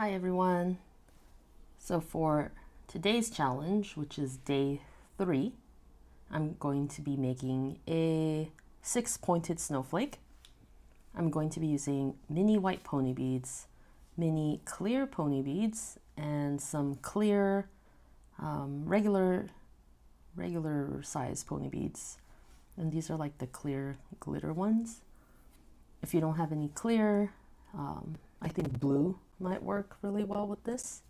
Hi everyone. So for today's challenge, which is day 3, I'm going to be making a 6-pointed snowflake. I'm going to be using mini white pony beads, mini clear pony beads, and some clear regular size pony beads. And these are like the clear glitter ones. If you don't have any clear, I think blue might work really well with this.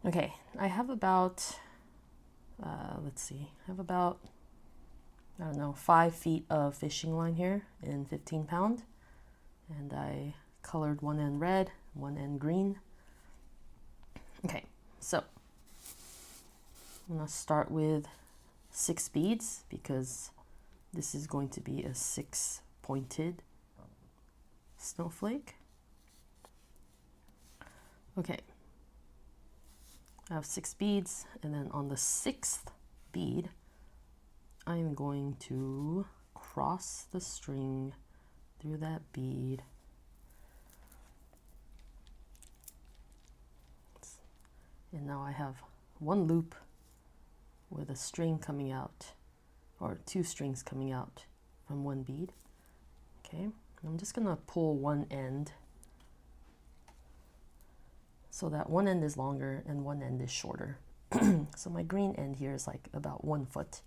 Okay, I have about, I have about, 5 feet of fishing line here in 15 pound. And I colored one end red, one end green. Okay, so I'm gonna start with 6 beads because this is going to be a 6-pointed snowflake. Okay, I have 6 beads, and then on the 6th bead, I'm going to cross the string through that bead. And now I have one loop with a string coming out, or 2 strings coming out from one bead. Okay, I'm just gonna pull one end so that one end is longer and one end is shorter. So my green end here is like about 1 foot.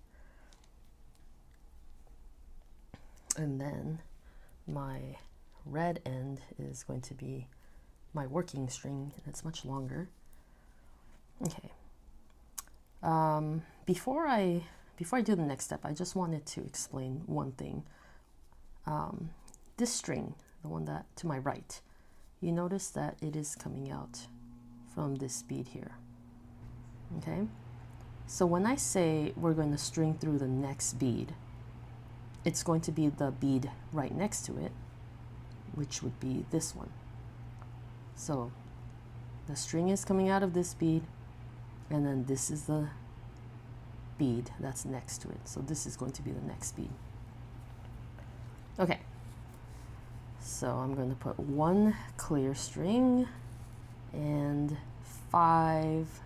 And then my red end is going to be my working string, and it's much longer. Okay. Before I do the next step, I just wanted to explain one thing. This string, the one that to my right, you notice that it is coming out from this bead here. Okay, so when I say we're going to string through the next bead, it's going to be the bead right next to it, which would be this one. So the string is coming out of this bead, and then this is the bead that's next to it. So this is going to be the next bead. Okay, so I'm going to put 1 clear string and 5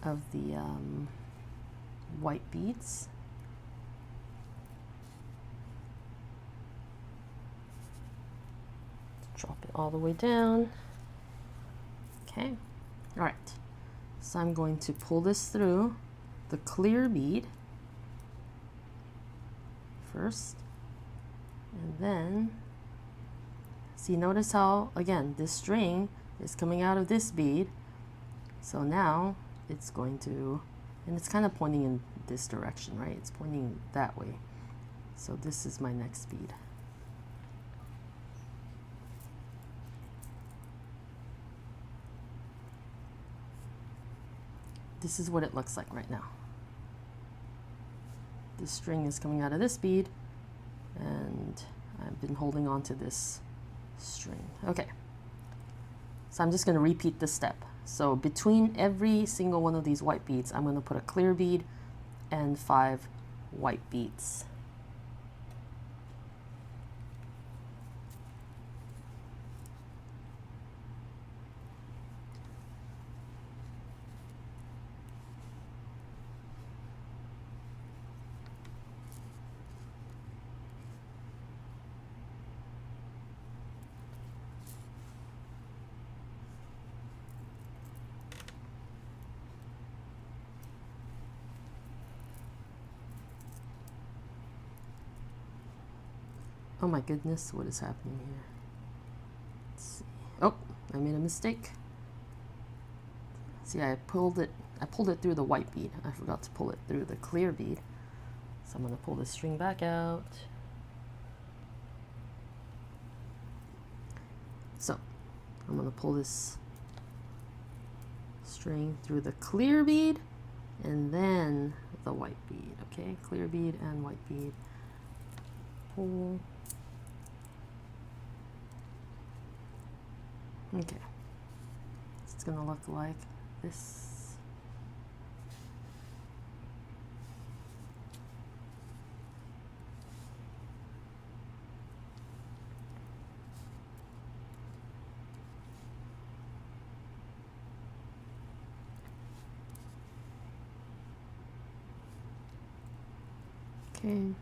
of the white beads. Drop it all the way down. Okay, all right. So I'm going to pull this through the clear bead first, and then see, notice how again this string is coming out of this bead. So now it's going to, and it's kind of pointing in this direction, right? It's pointing that way. So this is my next bead. This is what it looks like right now. This string is coming out of this bead, and I've been holding on to this string. Okay, so I'm just going to repeat this step. So between every single one of these white beads, I'm going to put a clear bead and 5 white beads. Oh my goodness, what is happening here? Let's see. Oh, I made a mistake. See, I pulled it through the white bead. I forgot to pull it through the clear bead. So I'm going to pull this string back out. So I'm going to pull this string through the clear bead and then the white bead. Okay, clear bead and white bead. Pull. Okay, it's going to look like this. Okay.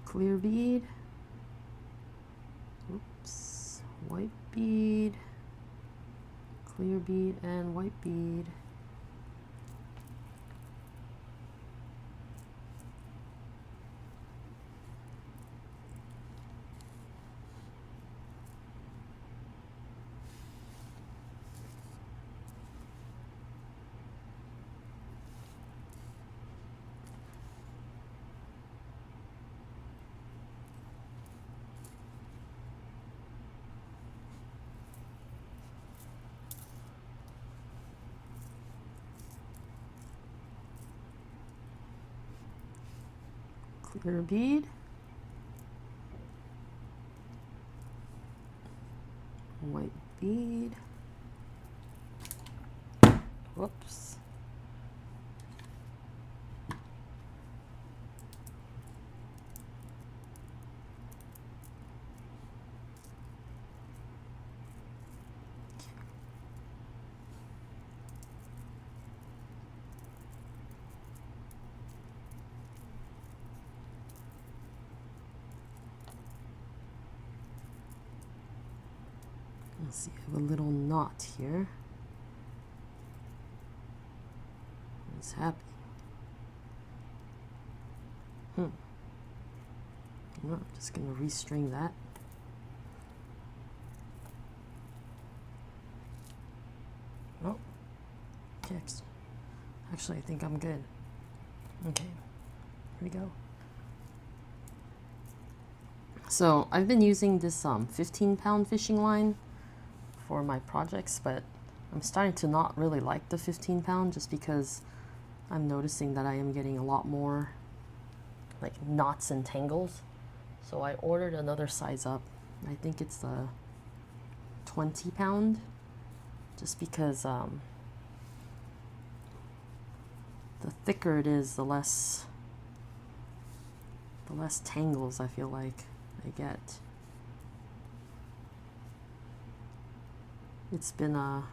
Clear bead. Oops. White bead. Clear bead and white bead. Clear bead. White bead. Whoops. Let's see, I have a little knot here. What's happening? I'm just going to restring that. Oh, okay. Actually, I think I'm good. Okay, here we go. So I've been using this 15-pound fishing line for my projects, but I'm starting to not really like the 15-pound just because I'm noticing that I am getting a lot more like knots and tangles. So I ordered another size up. I think it's the 20-pound, just because the thicker it is, the less tangles I feel like I get. It's been a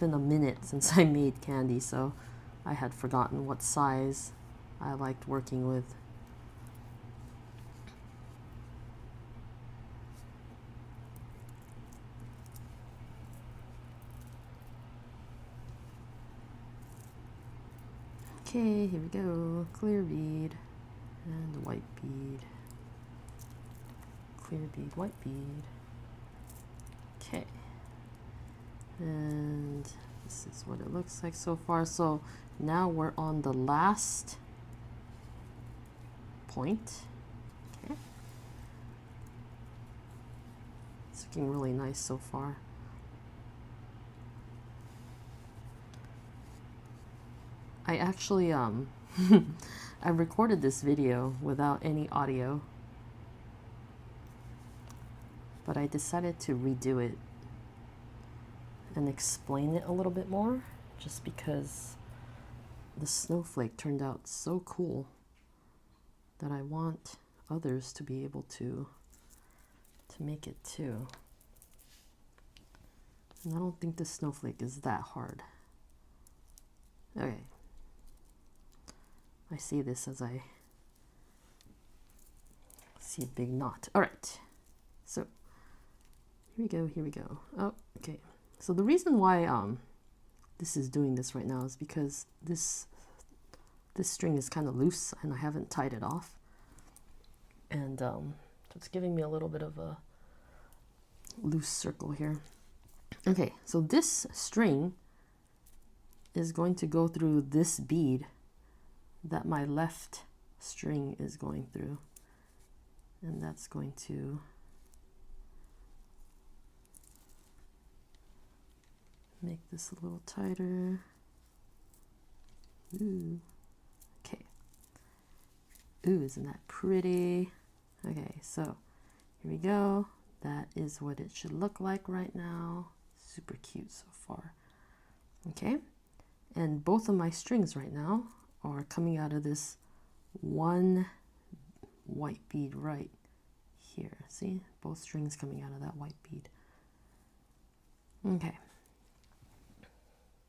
minute since I made Kandi, so I had forgotten what size I liked working with. Okay, here we go. Clear bead and white bead. Clear bead, white bead. Okay. And this is what it looks like so far. So now we're on the last point. Okay. It's looking really nice so far. I actually I recorded this video without any audio, but I decided to redo it and explain it a little bit more, just because the snowflake turned out so cool that I want others to be able to make it too. And I don't think this snowflake is that hard. Okay. I see this as I see a big knot. All right. So here we go, here we go. Oh, okay. So the reason why this is doing this right now is because this string is kind of loose and I haven't tied it off. And so it's giving me a little bit of a loose circle here. Okay, so this string is going to go through this bead that my left string is going through, and that's going to make this a little tighter. Ooh, okay. Ooh, isn't that pretty? Okay, so here we go. That is what it should look like right now. Super cute so far. Okay, and both of my strings right now are coming out of this one white bead right here. See, both strings coming out of that white bead. Okay,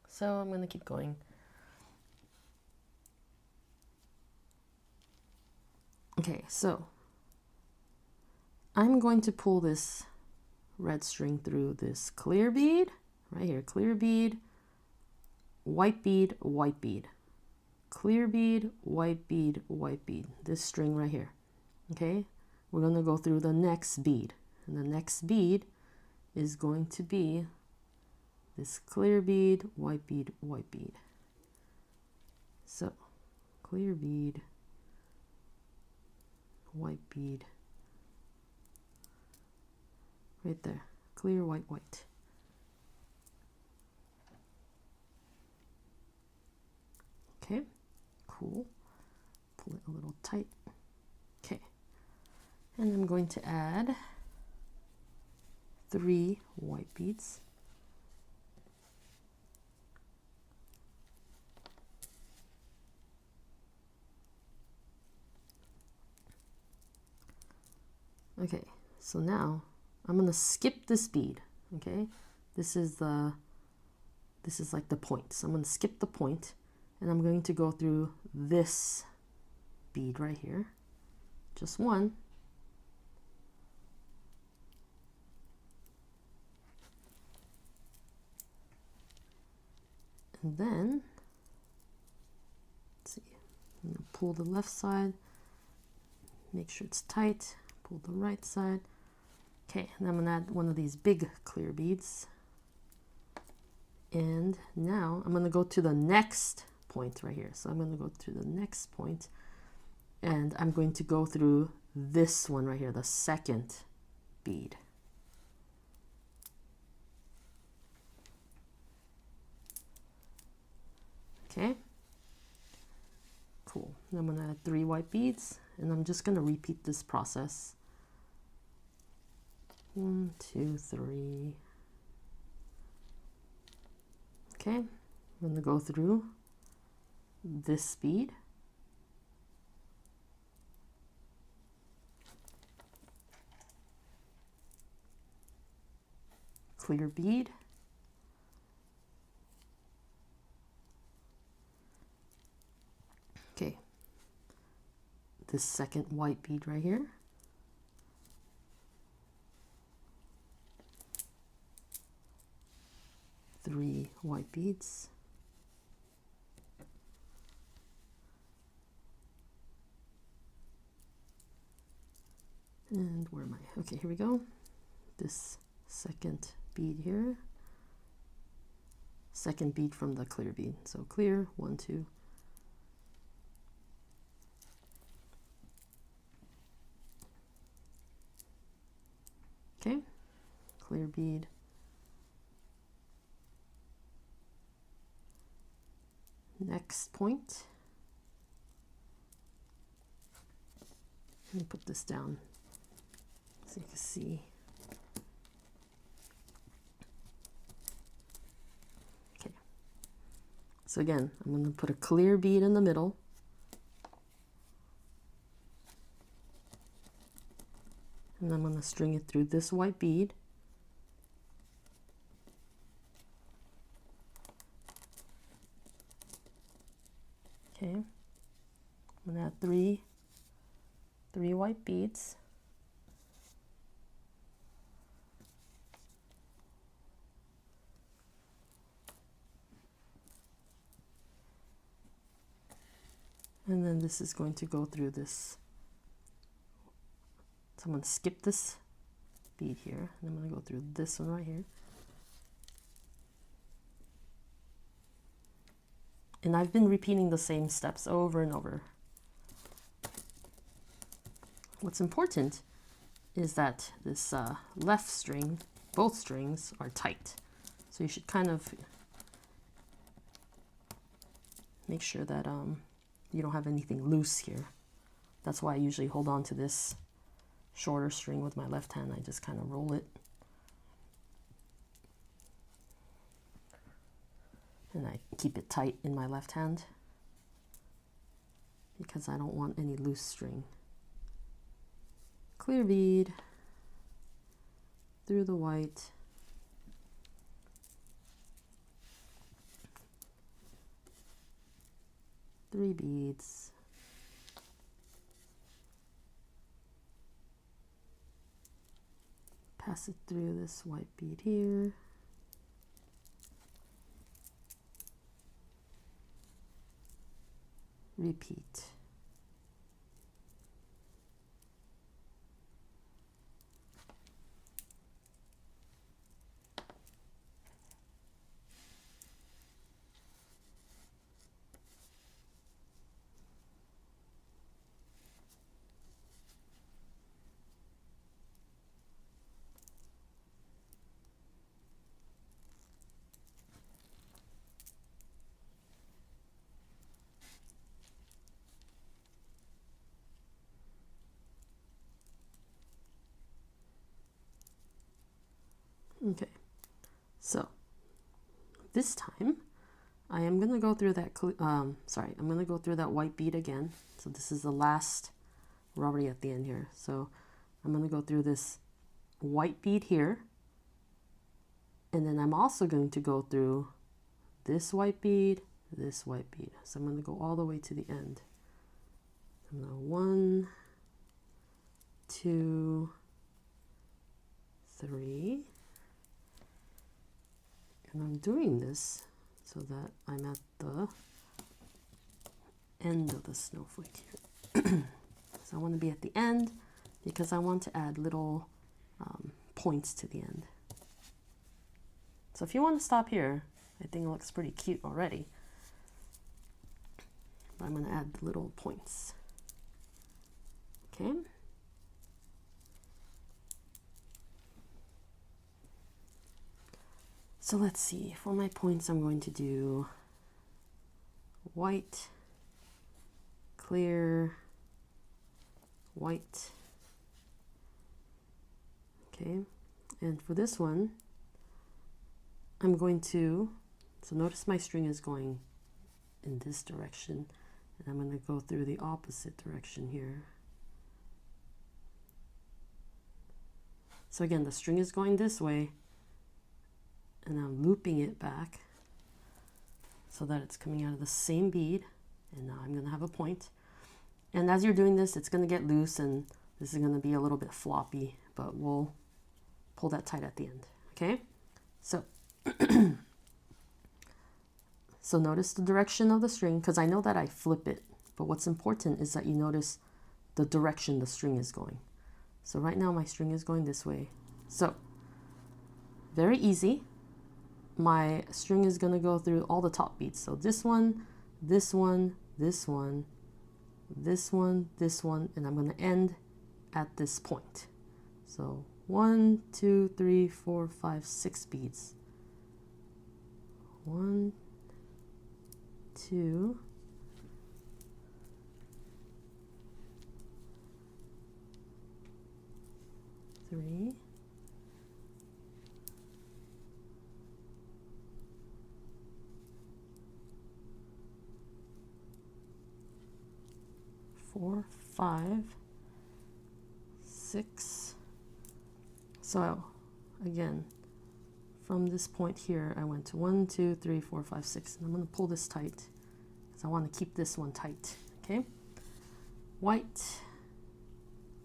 so I'm going to keep going. Okay, so I'm going to pull this red string through this clear bead right here, clear bead, white bead, white bead, clear bead, white bead, white bead, this string right here. Okay, we're going to go through the next bead, and the next bead is going to be this clear bead, white bead, white bead. So clear bead, white bead, right there, clear, white, white. Okay, cool. Pull it a little tight. Okay, and I'm going to add 3 white beads. Okay, so now I'm gonna skip this bead. Okay, this is like the point. So I'm gonna skip the point, and I'm going to go through this bead right here, just one. And then, let's see, I'm gonna pull the left side, make sure it's tight, pull the right side. Okay, and I'm gonna add one of these big clear beads. And now I'm gonna go to the next point right here. So I'm gonna go to the next point, and I'm going to go through this one right here, the second bead. Okay, cool. I'm gonna add 3 white beads, and I'm just gonna repeat this process. 1, 2, 3. Okay, I'm gonna go through this bead. Clear bead. Okay, this second white bead right here. Three white beads. And where am I? Okay, here we go. This second bead here. Second bead from the clear bead. So clear, 1, 2. Okay, clear bead. Next point. Let me put this down so you can see. Okay. So again, I'm going to put a clear bead in the middle. And I'm going to string it through this white bead. Okay. I'm going to add three white beads. And then this is going to go through this. So I'm going to skip this bead here, and I'm going to go through this one right here. And I've been repeating the same steps over and over. What's important is that this left string, both strings are tight. So you should kind of make sure that you don't have anything loose here. That's why I usually hold on to this shorter string with my left hand. I just kind of roll it. And I keep it tight in my left hand because I don't want any loose string. Clear bead through the white. Three beads. pass it through this white bead here. Repeat. Okay, so this time I am going to go through that, I'm going to go through that white bead again. So this is the last, we're already at the end here. So I'm going to go through this white bead here. And then I'm also going to go through this white bead, this white bead. So I'm going to go all the way to the end. I'm going to 1, 2, 3. And I'm doing this so that I'm at the end of the snowflake here. So I want to be at the end because I want to add little points to the end. So if you want to stop here, I think it looks pretty cute already. But I'm going to add the little points. Okay. So let's see, for my points I'm going to do white, clear, white. Okay, and for this one, I'm going to, so notice my string is going in this direction, and I'm going to go through the opposite direction here. So again, the string is going this way, and I'm looping it back so that it's coming out of the same bead. And now I'm going to have a point. And as you're doing this, it's going to get loose and this is going to be a little bit floppy, but we'll pull that tight at the end. Okay, so so notice the direction of the string, because I know that I flip it, but what's important is that you notice the direction the string is going. So right now my string is going this way. So very easy. My string is going to go through all the top beats. So this one, this one, this one, this one, this one, and I'm going to end at this point. So 1, 2, 3, 4, 5, 6 beads. 1, 2, 3, 4, 5, 6. So again, from this point here, I went to 1, 2, 3, 4, 5, 6, and I'm going to pull this tight because I want to keep this one tight. Okay, white,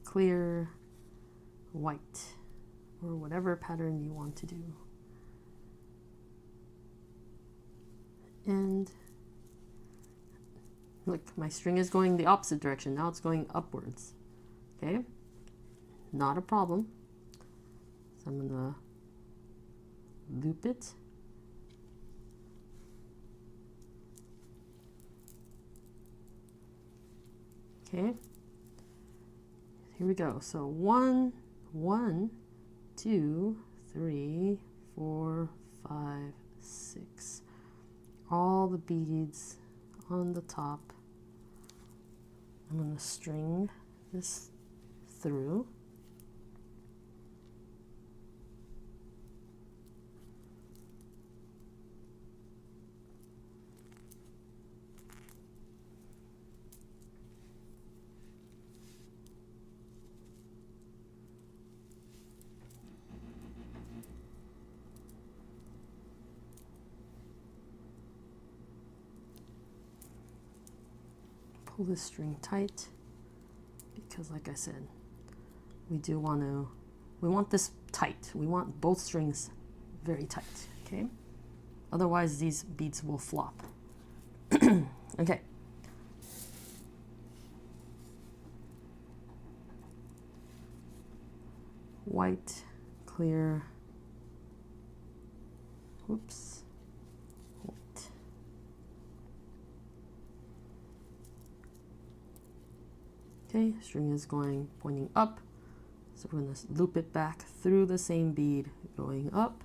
clear, white, or whatever pattern you want to do. And look, my string is going the opposite direction. Now it's going upwards. Okay, not a problem. So I'm gonna loop it. Okay, here we go. So 1, 1, 2, 3, 4, 5, 6. All the beads on the top. I'm going to string this through. Pull this string tight because, like I said, we do want to we want this tight. We want both strings very tight, okay? Otherwise these beads will flop. Okay. White, clear, whoops, white. Okay, string is pointing up. So we're going to loop it back through the same bead, going up.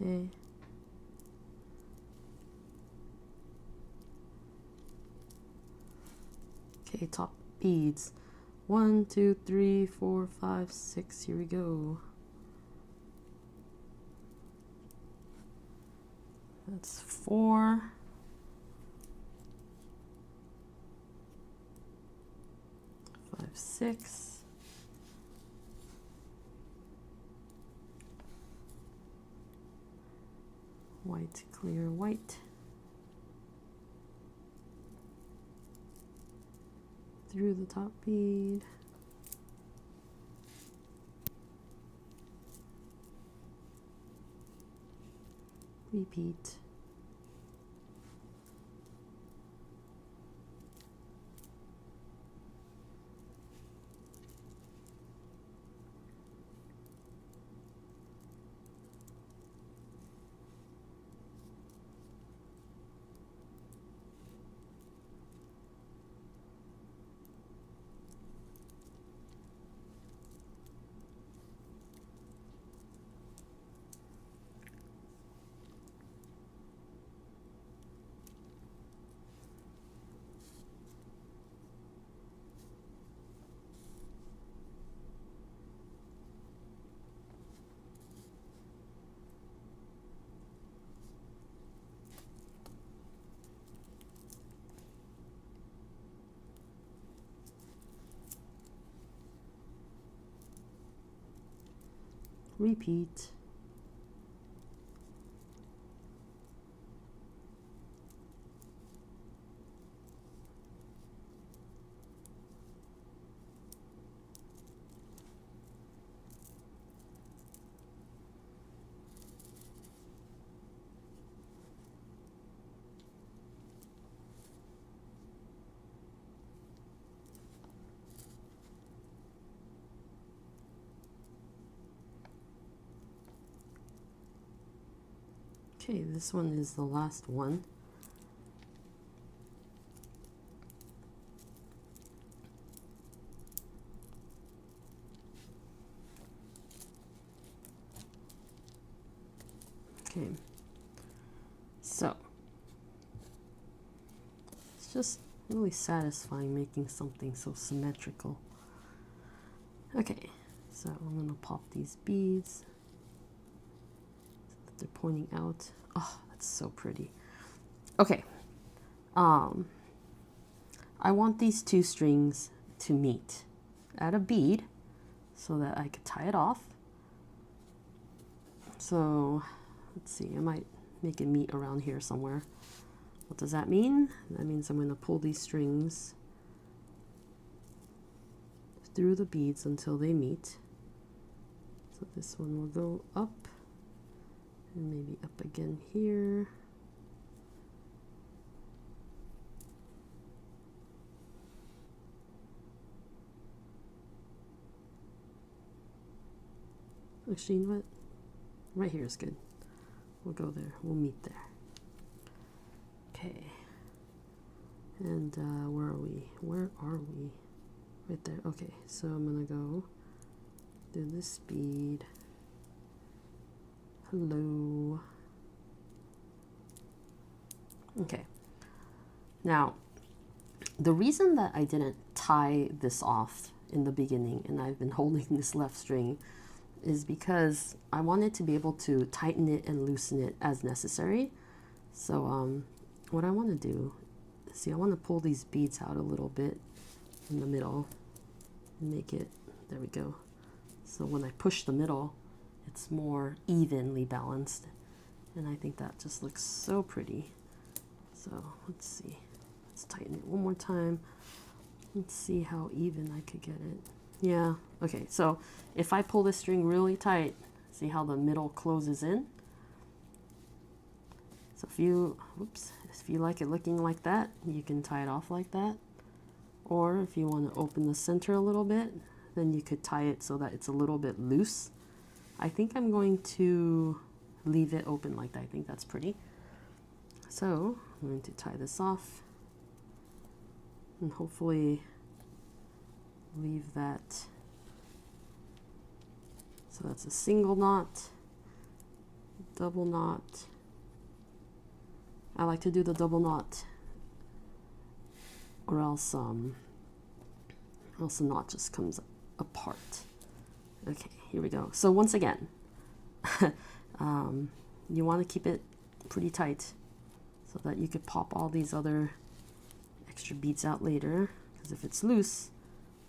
Okay. Okay, top beads. 1, 2, 3, 4, 5, 6. Here we go. That's 4. 5, 6. White, clear, white. Through the top bead. Repeat. Repeat. Okay, this one is the last one. Okay, so it's just really satisfying making something so symmetrical. Okay, so I'm gonna pop these beads so that they're pointing out. Oh, that's so pretty. Okay, I want these two strings to meet at a bead so that I could tie it off. So let's see, I might make it meet around here somewhere. What does that mean? That means I'm going to pull these strings through the beads until they meet. So this one will go up and maybe up again here. Actually, you know what? Right here is good. We'll go there. We'll meet there. Okay. And where are we? Where are we? Right there. Okay, so I'm gonna go do this bead. Hello. Okay. Now, the reason that I didn't tie this off in the beginning and I've been holding this left string is because I wanted to be able to tighten it and loosen it as necessary. So what I want to do, see, I want to pull these beads out a little bit in the middle and make it, there we go. So when I push the middle, it's more evenly balanced. And I think that just looks so pretty. So let's see, let's tighten it one more time. Let's see how even I could get it. Yeah, okay, so if I pull this string really tight, see how the middle closes in? So if you like it looking like that, you can tie it off like that. Or if you want to open the center a little bit, then you could tie it so that it's a little bit loose. I think I'm going to leave it open like that. I think that's pretty. So I'm going to tie this off and hopefully leave that. So that's a single knot, double knot. I like to do the double knot, or else the knot just comes apart. Okay, here we go. So once again, you want to keep it pretty tight so that you could pop all these other extra beads out later, because if it's loose,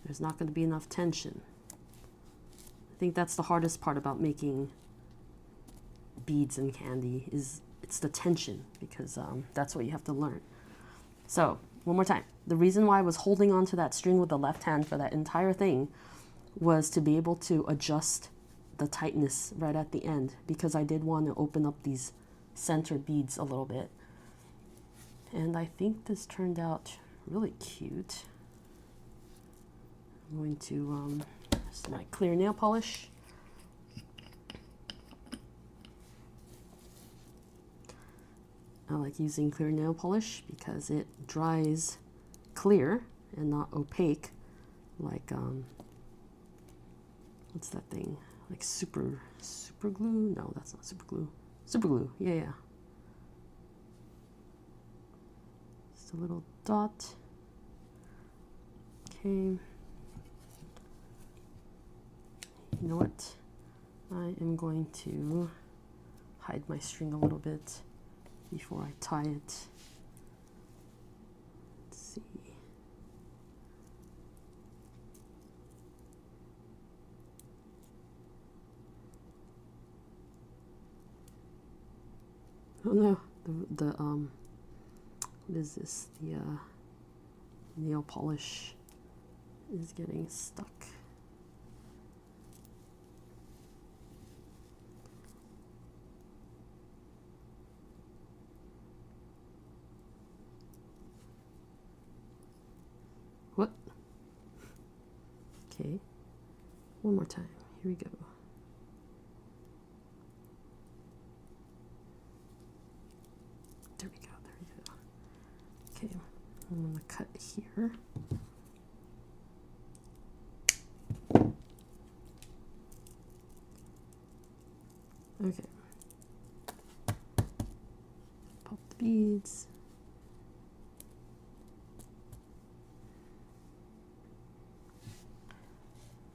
there's not going to be enough tension. I think that's the hardest part about making beads and candy, is it's the tension, because that's what you have to learn. So one more time, the reason why I was holding on to that string with the left hand for that entire thing was to be able to adjust the tightness right at the end, because I did want to open up these center beads a little bit. And I think this turned out really cute. I'm going to use my clear nail polish. I like using clear nail polish because it dries clear and not opaque, like what's that thing? Like super glue? No, that's not super glue. Super glue, yeah. Just a little dot. Okay. You know what? I am going to hide my string a little bit before I tie it. Let's see. Oh no, the what is this? The nail polish is getting stuck. What? Okay, one more time. Here we go. There we go, there we go. Okay, I'm gonna cut here. Okay. Pop the beads.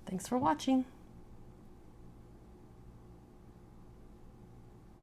Thanks for watching.